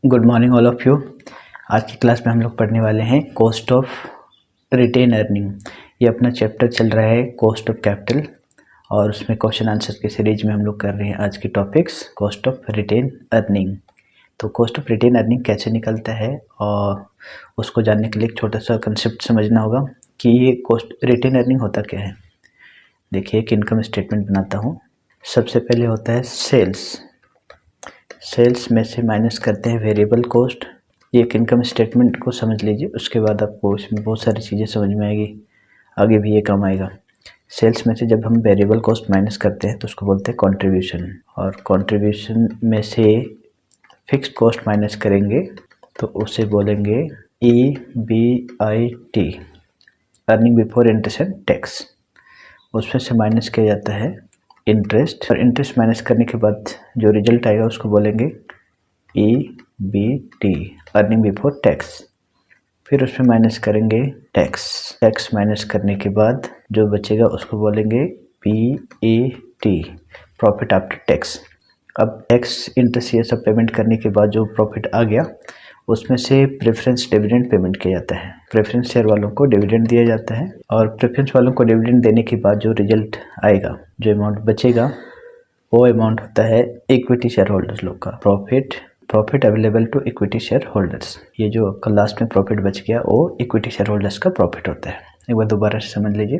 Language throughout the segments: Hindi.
Good morning all of you. आज की क्लास में हम लोग पढ़ने वाले हैं कॉस्ट ऑफ रिटेन अर्निंग। ये अपना चैप्टर चल रहा है कॉस्ट ऑफ कैपिटल और उसमें क्वेश्चन आंसर की सीरीज में हम लोग कर रहे हैं आज की topics cost of retain earning. तो कॉस्ट ऑफ रिटेन अर्निंग कैसे निकलता है और उसको जानने के लिए एक छोटा सा कंसेप्ट समझना होगा कि ये कॉस्ट रिटेन अर्निंग होता क्या है। देखिए एक इनकम स्टेटमेंट बनाता हूँ। सबसे पहले होता है सेल्स में से माइनस करते हैं वेरिएबल कॉस्ट। ये एक इनकम स्टेटमेंट को समझ लीजिए, उसके बाद आपको इसमें बहुत सारी चीज़ें समझ में आएगी, आगे भी ये काम आएगा। सेल्स में से जब हम वेरिएबल कॉस्ट माइनस करते हैं तो उसको बोलते हैं कंट्रीब्यूशन, और कंट्रीब्यूशन में से फिक्स्ड कॉस्ट माइनस करेंगे तो उसे बोलेंगे EBIT, earning before interest and tax. उसमें से माइनस किया जाता है इंटरेस्ट, और इंटरेस्ट माइनस करने के बाद जो रिजल्ट आएगा उसको बोलेंगे EBT, अर्निंग बिफोर टैक्स। फिर उसमें माइनस करेंगे टैक्स माइनस करने के बाद जो बचेगा उसको बोलेंगे PAT, प्रॉफिट आफ्टर टैक्स। अब टैक्स इंटरेस्ट ये सब पेमेंट करने के बाद जो प्रॉफिट आ गया उसमें से प्रेफरेंस डिविडेंड पेमेंट किया जाता है। प्रेफरेंस शेयर वालों को डिविडेंड दिया जाता है, और प्रेफरेंस वालों को डिविडेंड देने के बाद जो रिजल्ट आएगा, जो अमाउंट बचेगा, वो अमाउंट होता है इक्विटी शेयर होल्डर्स लोग का profit available to equity share holders. ये जो कल लास्ट में प्रॉफिट बच गया वो इक्विटी शेयर होल्डर्स का प्रॉफिट होता है। एक बार दोबारा से समझ लीजिए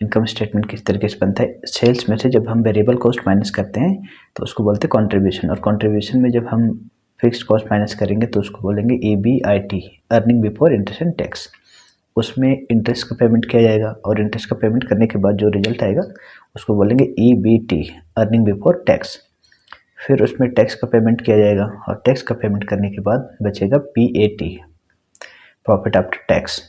इनकम स्टेटमेंट किस तरीके से बनता है। सेल्स में से जब हम वेरिएबल कॉस्ट माइनस करते हैं तो उसको बोलते हैं कंट्रीब्यूशन, और कंट्रीब्यूशन में जब हम फिक्स्ड कॉस्ट माइनस करेंगे तो उसको बोलेंगे EBIT, earning before interest and tax. उसमें इंटरेस्ट का पेमेंट किया जाएगा, और इंटरेस्ट का पेमेंट करने के बाद जो रिजल्ट आएगा उसको बोलेंगे EBT, अर्निंग बिफोर टैक्स। फिर उसमें टैक्स का पेमेंट किया जाएगा, और टैक्स का पेमेंट करने के बाद बचेगा PAT, प्रॉफिट आफ्टर टैक्स।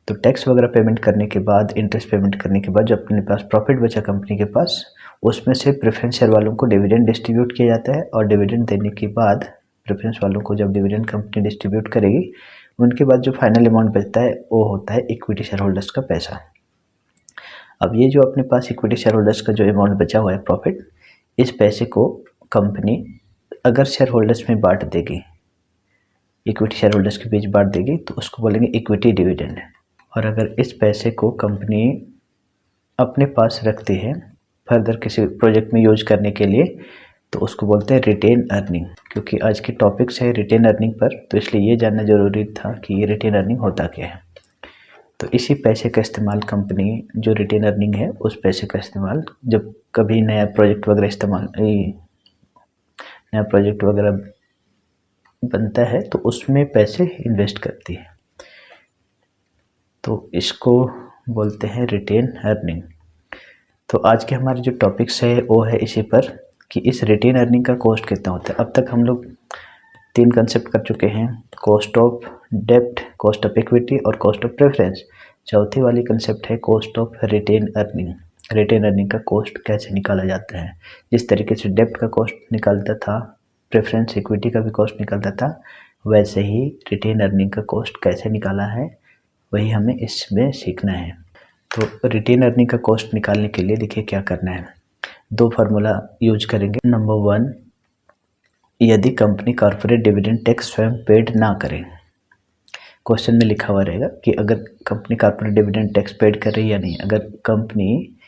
तो टैक्स वगैरह पेमेंट करने के बाद, इंटरेस्ट पेमेंट करने के बाद जो अपने पास प्रॉफिट बचा कंपनी के पास, उसमें से प्रेफरेंस शेयर वालों को डिविडेंड डिस्ट्रीब्यूट किया जाता है, और डिविडेंड देने के बाद प्रेफरेंस वालों को जब डिविडेंड कंपनी डिस्ट्रीब्यूट करेगी उनके बाद जो फाइनल अमाउंट बचता है वो होता है इक्विटी शेयर होल्डर्स का पैसा। अब ये जो अपने पास इक्विटी शेयर होल्डर्स का जो अमाउंट बचा हुआ है प्रॉफिट, इस पैसे को कंपनी अगर शेयर होल्डर्स में बांट देगी, इक्विटी शेयर होल्डर्स के बीच बांट देगी, तो उसको बोलेंगे इक्विटी डिविडेंड। और अगर इस पैसे को कंपनी अपने पास रखती है फर्दर किसी प्रोजेक्ट में यूज करने के लिए, तो उसको बोलते हैं रिटेन अर्निंग। क्योंकि आज की टॉपिक्स है रिटेन अर्निंग पर, तो इसलिए ये जानना जरूरी था कि ये रिटेन अर्निंग होता क्या है। तो इसी पैसे का इस्तेमाल कंपनी, जो रिटेन अर्निंग है उस पैसे का इस्तेमाल जब कभी नया प्रोजेक्ट वगैरह बनता है तो उसमें पैसे इन्वेस्ट करती है, तो इसको बोलते हैं रिटेन अर्निंग। तो आज के हमारे जो टॉपिक्स है वो है इसी पर कि इस रिटेन अर्निंग का कॉस्ट कितना होता है। अब तक हम लोग 3 कंसेप्ट कर चुके हैं, कॉस्ट ऑफ डेब्ट, कॉस्ट ऑफ इक्विटी और कॉस्ट ऑफ प्रेफरेंस। चौथी वाली कंसेप्ट है cost of retain earning. Retain earning का कॉस्ट कैसे निकाला जाता है। जिस तरीके से डेब्ट का कॉस्ट निकालता था, प्रेफरेंस इक्विटी का भी कॉस्ट निकालता था, वैसे ही रिटेन अर्निंग का कॉस्ट कैसे निकाला है वही हमें इसमें सीखना है। तो रिटेन अर्निंग का कॉस्ट निकालने के लिए देखिए क्या करना है। 2 फार्मूला यूज करेंगे। नंबर 1, यदि कंपनी कॉर्पोरेट डिविडेंड टैक्स स्वयं पेड ना करे, क्वेश्चन में लिखा हुआ रहेगा कि अगर company corporate dividend tax paid कर रही है या नहीं। अगर company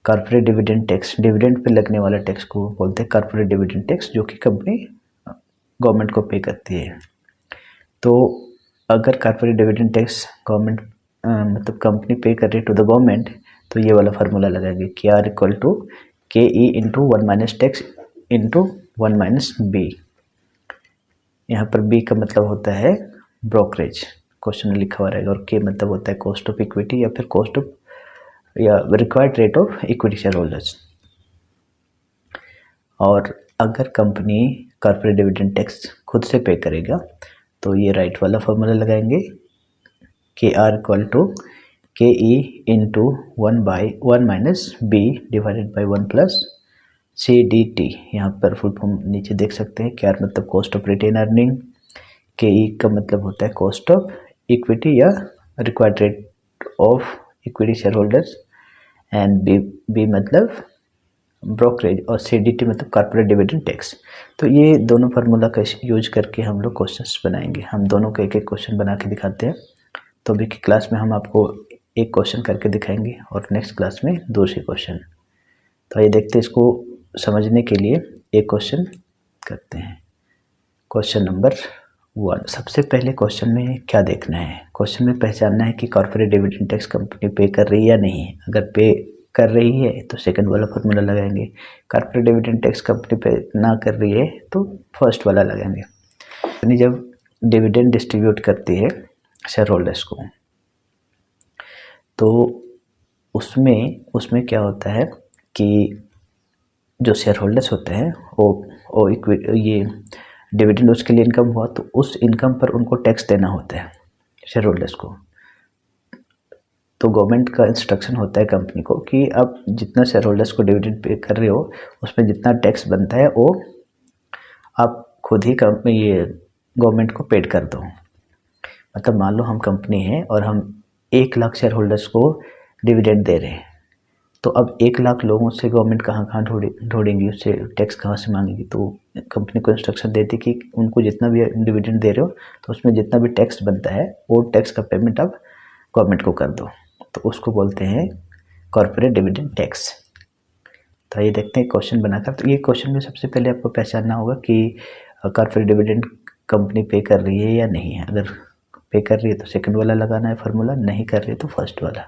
corporate dividend tax, dividend pay लगने वाला टैक्स को बोलते हैं कॉर्पोरेट डिविडेंड टैक्स, जो कि कंपनी गवर्नमेंट को पे करती है। तो अगर कॉर्पोरेट डिविडेंड टैक्स गवर्नमेंट मतलब कंपनी पे कर रही टू द गवर्नमेंट, तो ये वाला फार्मूला लगाएंगे कि R equal to KE into 1 minus tax into 1 minus B. यहाँ पर B का मतलब होता है ब्रोकरेज, क्वेश्चन में लिखा हुआ रहेगा, और K मतलब होता है कॉस्ट ऑफ इक्विटी या फिर कॉस्ट ऑफ या required rate of equity share holders. और अगर कंपनी कॉर्पोरेट डिविडेंड टैक्स खुद से पे करेगा तो ये राइट वाला फार्मूला लगाएंगे कि R equal to KE into 1 minus B divided by 1 plus CDT। यहाँ पर फुल फॉर्म नीचे देख सकते हैं। क्या मतलब cost of retain earning, KE का मतलब होता है कॉस्ट ऑफ इक्विटी या required rate of equity share holders, and B मतलब ब्रोकरेज और CDT मतलब कॉर्पोरेट डिविडेंड टैक्स। तो ये दोनों फार्मूला का यूज करके हम लोग क्वेश्चंस बनाएंगे। हम दोनों का एक एक क्वेश्चन बना के दिखाते हैं। तो अभी की क्लास में हम आपको एक क्वेश्चन करके दिखाएंगे और नेक्स्ट क्लास में दूसरे क्वेश्चन। तो आइए देखते हैं, इसको समझने के लिए एक क्वेश्चन करते हैं। Question number 1। सबसे पहले क्वेश्चन में क्या देखना है? क्वेश्चन में पहचानना है कि कॉर्पोरेट डिविडेंड टैक्स कंपनी पे कर रही है या नहीं। अगर पे कर रही है तो सेकंड वाला फार्मूला लगाएंगे। कॉर्पोरेट डिविडेंड टैक्स कंपनी पे ना कर रही है तो फर्स्ट वाला लगाएंगे। यानी जब डिविडेंड डिस्ट्रीब्यूट करती है शेयर होल्डर्स को, तो उसमें क्या होता है कि जो शेयर होल्डर्स होते हैं वो ये डिविडेंड उसके लिए इनकम हुआ, तो उस इनकम पर उनको टैक्स देना होता है शेयर होल्डर्स को। तो गवर्नमेंट का इंस्ट्रक्शन होता है कंपनी को कि आप जितना शेयर होल्डर्स को डिविडेंड पे कर रहे हो उसमें जितना टैक्स बनता है वो आप खुद ही ये गवर्नमेंट को पेड कर दो। मतलब मान लो हम कंपनी है और हम 1 लाख शेयर होल्डर्स को डिविडेंड दे रहे हैं, तो अब 1 लाख लोगों से गवर्नमेंट कहाँ ढूंढेंगी, उससे टैक्स कहाँ से मांगेगी? तो कंपनी को इंस्ट्रक्शन देती कि उनको जितना भी डिविडेंड दे रहे हो तो उसमें जितना भी टैक्स बनता है वो टैक्स का पेमेंट आप गवर्नमेंट को कर दो। तो उसको बोलते हैं कॉर्पोरेट डिविडेंड टैक्स। तो ये देखते हैं क्वेश्चन बनाकर। तो ये क्वेश्चन में सबसे पहले आपको पहचानना होगा कि कॉर्पोरेट डिविडेंड कंपनी पे कर रही है या नहीं है। अगर पे कर रही है तो सेकंड वाला लगाना है फार्मूला, नहीं कर रही है तो फर्स्ट वाला।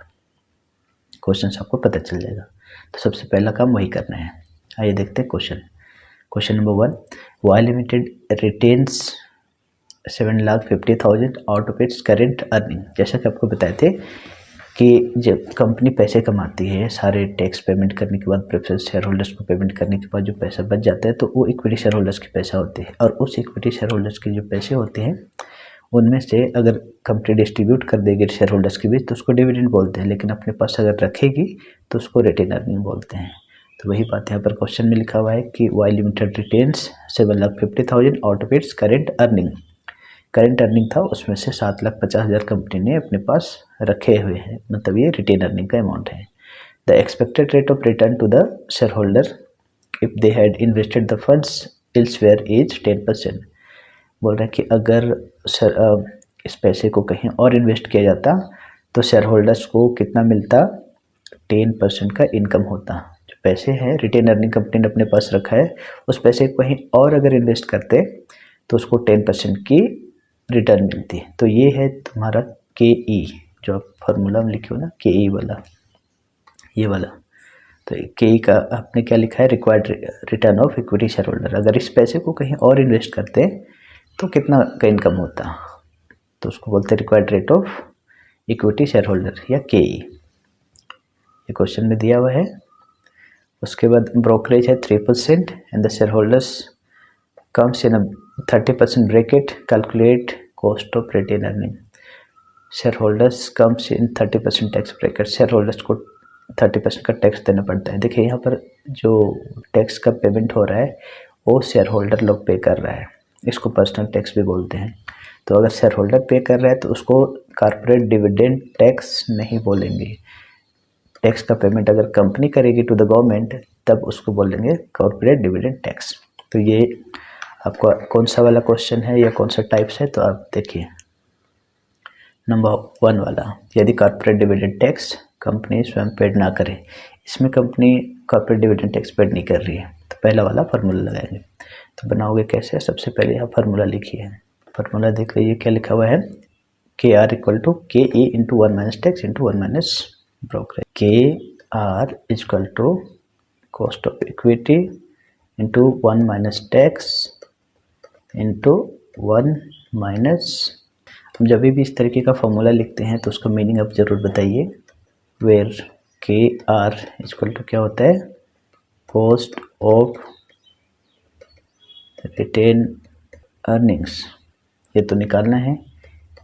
क्वेश्चन से आपको पता चल जाएगा। तो सबसे पहला काम वही करना है। आइए देखते हैं question number 1। Y limited retains 7,50,000 out of its current earning. जैसा कि आपको बताए थे कि जब कंपनी पैसे कमाती है, सारे टैक्स पेमेंट करने के बाद, प्रेफरेंस शेयर होल्डर्स को पेमेंट करने के बाद जो पैसा बच जाता है तो वो इक्विटी शेयर होल्डर्स के पैसा होते हैं। और उस इक्विटी शेयर होल्डर्स के जो पैसे होते हैं उनमें से अगर कंपनी डिस्ट्रीब्यूट कर देगी शेयर होल्डर्स के बीच तो उसको डिविडेंड बोलते हैं, लेकिन अपने पास अगर रखेगी तो उसको रिटेन अर्निंग बोलते हैं। तो वही बात यहाँ पर क्वेश्चन में लिखा हुआ है कि Y limited retains 7,50,000 out of its current earning. Current earning था, उसमें से 7,50,000 कंपनी ने अपने पास रखे हुए हैं, मतलब ये रिटेन अर्निंग का अमाउंट है। The expected rate of return to the share holder if they had invested the funds elsewhere is 10%। बोल रहे हैं कि अगर इस पैसे को कहीं और इन्वेस्ट किया जाता तो शेयर होल्डर्स को कितना मिलता? 10% का इनकम होता। जो पैसे हैं रिटेन अर्निंग कंपनी ने अपने पास रखा है, उस पैसे को कहीं और अगर इन्वेस्ट करते तो उसको 10% की रिटर्न मिलती है। तो ये है तुम्हारा KE, जो आप फार्मूला में लिखे हो ना, KE वाला, ये वाला। तो KE का आपने क्या लिखा है? Required return of equity share holder. अगर इस पैसे को कहीं और इन्वेस्ट करते तो कितना का इनकम होता? तो उसको बोलते हैं required rate of equity share holder या KE। ये क्वेश्चन में दिया हुआ है। उसके बाद ब्रोकरेज है 3% and the share holders comes in 30% bracket, calculate cost of retain earning. Share holders comes in 30% tax bracket. Share holders को 30% का टैक्स देना पड़ता है। देखिए यहाँ पर जो टैक्स का पेमेंट हो रहा है वो शेयर होल्डर लोग पे कर रहा है, इसको पर्सनल टैक्स भी बोलते हैं। तो अगर शेयर होल्डर पे कर रहा है तो उसको कॉर्पोरेट डिविडेंड टैक्स नहीं बोलेंगे। टैक्स का पेमेंट अगर कंपनी करेगी टू द गवर्नमेंट तब उसको बोलेंगे कॉर्पोरेट डिविडेंड टैक्स। तो ये आपका कौन सा वाला क्वेश्चन है या कौन सा टाइप्स है, तो आप देखिए नंबर 1 वाला। यदि कॉर्पोरेट डिविडेंड टैक्स कंपनी स्वयं पेड ना करे, इसमें company corporate dividend tax paid नहीं कर रही है, तो पहला वाला फार्मूला लगाएंगे। तो बनाओगे कैसे? सबसे पहले यहाँ फार्मूला लिखिए। फार्मूला देख लीजिए क्या लिखा हुआ है, KR equal to KE into 1 minus tax into 1 minus brokerage. KR equal to cost of equity into 1 minus tax into 1 minus. हम जब भी इस तरीके का फॉर्मूला लिखते हैं तो उसका मीनिंग आप जरूर बताइए। वेयर KR इक्वल टू क्या होता है? कॉस्ट ऑफ रिटेन अर्निंग्स, ये तो निकालना है।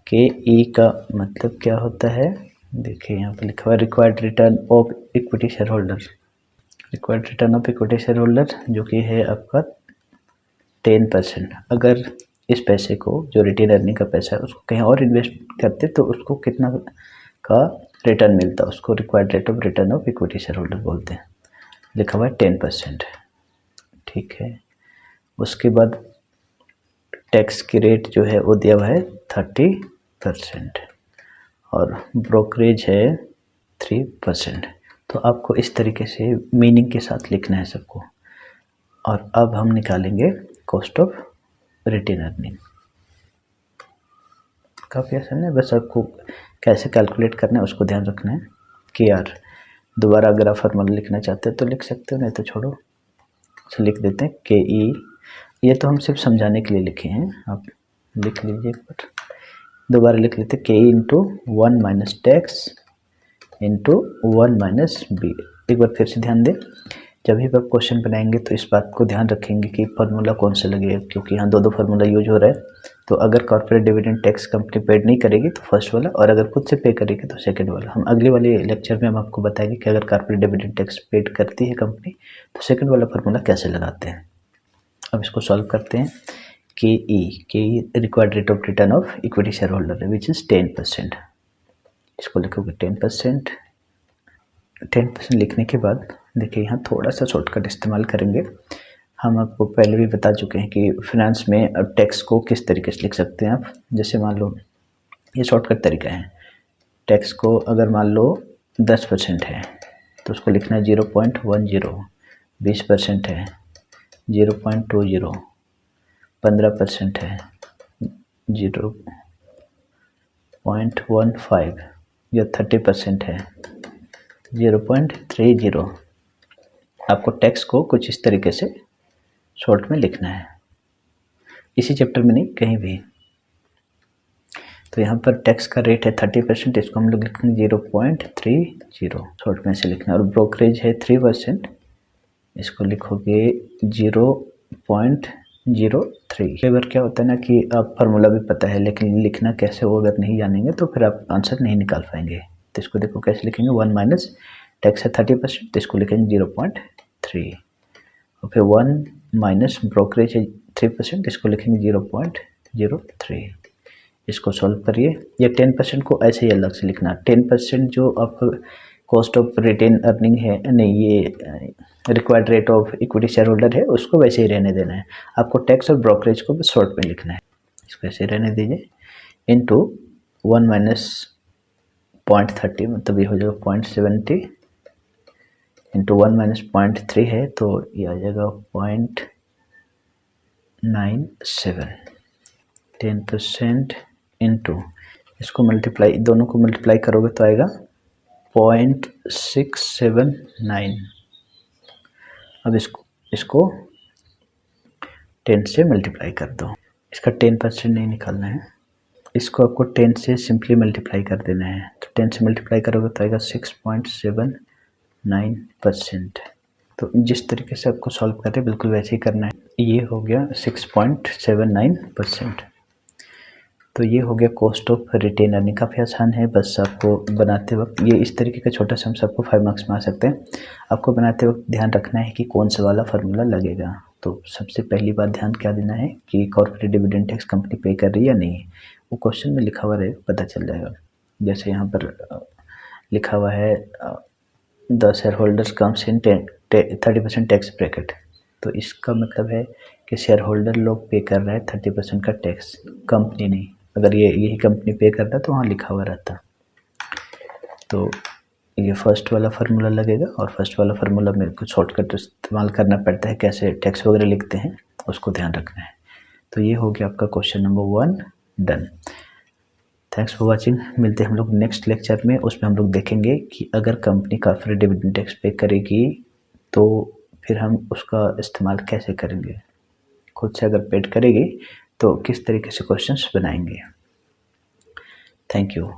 KE का मतलब क्या होता है? देखिए यहाँ पर लिखा हुआ है required return of equity share holder. Required return of equity share holder जो कि है आपका 10%। अगर इस पैसे को, जो रिटेन अर्निंग का पैसा है, उसको कहीं और इन्वेस्ट करते तो उसको कितना का रिटर्न मिलता, उसको required rate of return of equity share holder बोलते हैं। लिखा हुआ है 10%, ठीक है। उसके बाद टैक्स की रेट जो है वो दिया हुआ है 30% और ब्रोकरेज है 3%। तो आपको इस तरीके से मीनिंग के साथ लिखना है सबको। और अब हम निकालेंगे कॉस्ट ऑफ रिटेन अर्निंग। काफ़ी आसान है, बस आपको कैसे कैलकुलेट करना है उसको ध्यान रखना है कि यार दोबारा अगर आप फार्मूला लिखना चाहते हैं तो लिख सकते हो, नहीं तो छोड़ो। तो लिख देते हैं के ई, ये तो हम सिर्फ समझाने के लिए लिखे हैं, आप लिख लीजिए एक बार। दोबारा लिख लेते हैं K E into 1 minus tax into 1 minus B. एक बार फिर से ध्यान दें, जब भी आप क्वेश्चन बनाएंगे तो इस बात को ध्यान रखेंगे कि फार्मूला कौन सा लगेगा, क्योंकि यहाँ दो फार्मूला यूज हो रहा है। तो अगर corporate dividend tax company paid नहीं करेगी तो फर्स्ट वाला, और अगर खुद से पे करेगी तो सेकंड वाला। हम अगले वाले लेक्चर में हम आपको बताएंगे कि अगर कॉर्पोरेट डिविडेंड टैक्स पेड करती है कंपनी तो सेकंड वाला फार्मूला कैसे लगाते हैं। अब इसको सॉल्व करते हैं। K E required rate of return of equity share holder which is 10%। इसको लिखोगे 10%। 10% लिखने के बाद देखिए यहाँ थोड़ा सा शॉर्टकट इस्तेमाल करेंगे। हम आपको पहले भी बता चुके हैं कि फिनेंस में टैक्स को किस तरीके से लिख सकते हैं आप। जैसे मान लो ये शॉर्टकट तरीका है, टैक्स को अगर मान लो 10% है तो उसको लिखना है 0.10, 20% है 0.20, 15% है 0.15 या 30% है 0.30। आपको टैक्स को कुछ इस तरीके से शॉर्ट में लिखना है, इसी चैप्टर में नहीं कहीं भी। तो यहाँ पर टैक्स का रेट है 30%, इसको हम लोग लिखेंगे 0.30, शॉर्ट में से लिखना है। और ब्रोकरेज है 3%, इसको लिखोगे 0.03। कई बार क्या होता है ना कि आप फार्मूला भी पता है लेकिन लिखना कैसे वो अगर नहीं जानेंगे तो फिर आप आंसर नहीं निकाल पाएंगे। तो इसको देखो कैसे लिखेंगे, 1 माइनस टैक्स है 30%, तो इसको लिखेंगे 0.3। और फिर 1 माइनस ब्रोकरेज है 3%, इसको लिखेंगे 0.03। इसको सॉल्व करिए। ये 10% को ऐसे ही अलग से लिखना। 10% जो आपका कॉस्ट ऑफ रिटेन अर्निंग है, नहीं ये required rate of equity share holder है, उसको वैसे ही रहने देना है। आपको टैक्स और ब्रोकरेज को बस शॉर्ट में लिखना है, इसको ऐसे रहने दीजिए। इंटू 1 माइनस 0.30 मतलब ये हो जाएगा 0.70 इंटू 1 माइनस 0.3 है तो ये आ जाएगा 0.97। 10% इंटू इसको मल्टीप्लाई, दोनों को मल्टीप्लाई करोगे तो आएगा 0.679। अब इसको 10 से मल्टीप्लाई कर दो। इसका 10% नहीं निकालना है, इसको आपको 10 से सिंपली मल्टीप्लाई कर देना है। तो 10 से मल्टीप्लाई करोगे तो आएगा 6.79%। तो जिस तरीके से आपको सॉल्व कर रहे हैं बिल्कुल वैसे ही करना है। ये हो गया 6.79%। तो ये हो गया कॉस्ट ऑफ रिटेन अर्निंग। काफ़ी आसान है, बस आपको बनाते वक्त ये इस तरीके का छोटा सा सबको 5 मार्क्स में आ सकते हैं। आपको बनाते वक्त ध्यान रखना है कि कौन सा वाला फार्मूला लगेगा। तो सबसे पहली बात ध्यान क्या देना है कि कॉर्पोरेट डिविडेंड टैक्स कंपनी पे कर रही है या नहीं, वो क्वेश्चन में लिखा हुआ रहे, पता चल जाएगा। जैसे यहाँ पर लिखा हुआ है the share holders comes in 30% tax bracket, तो इसका मतलब है कि शेयर होल्डर लोग पे कर रहे हैं 30% का टैक्स, कंपनी नहीं। अगर यही कंपनी पे करता तो वहाँ लिखा हुआ रहता। तो ये फर्स्ट वाला फार्मूला लगेगा, और फर्स्ट वाला फार्मूला में कुछ शॉर्टकट इस्तेमाल करना पड़ता है, कैसे टैक्स वगैरह लिखते हैं उसको ध्यान रखना है। तो ये हो गया आपका question number 1 done. Thanks for watching. मिलते हैं हम लोग नेक्स्ट लेक्चर में, उसमें हम लोग देखेंगे कि अगर कंपनी कॉर्पोरेट डिविडेंड टैक्स पे करेगी तो फिर हम उसका इस्तेमाल कैसे करेंगे। खुद से अगर पेड करेगी तो किस तरीके से क्वेश्चंस बनाएंगे। Thank you.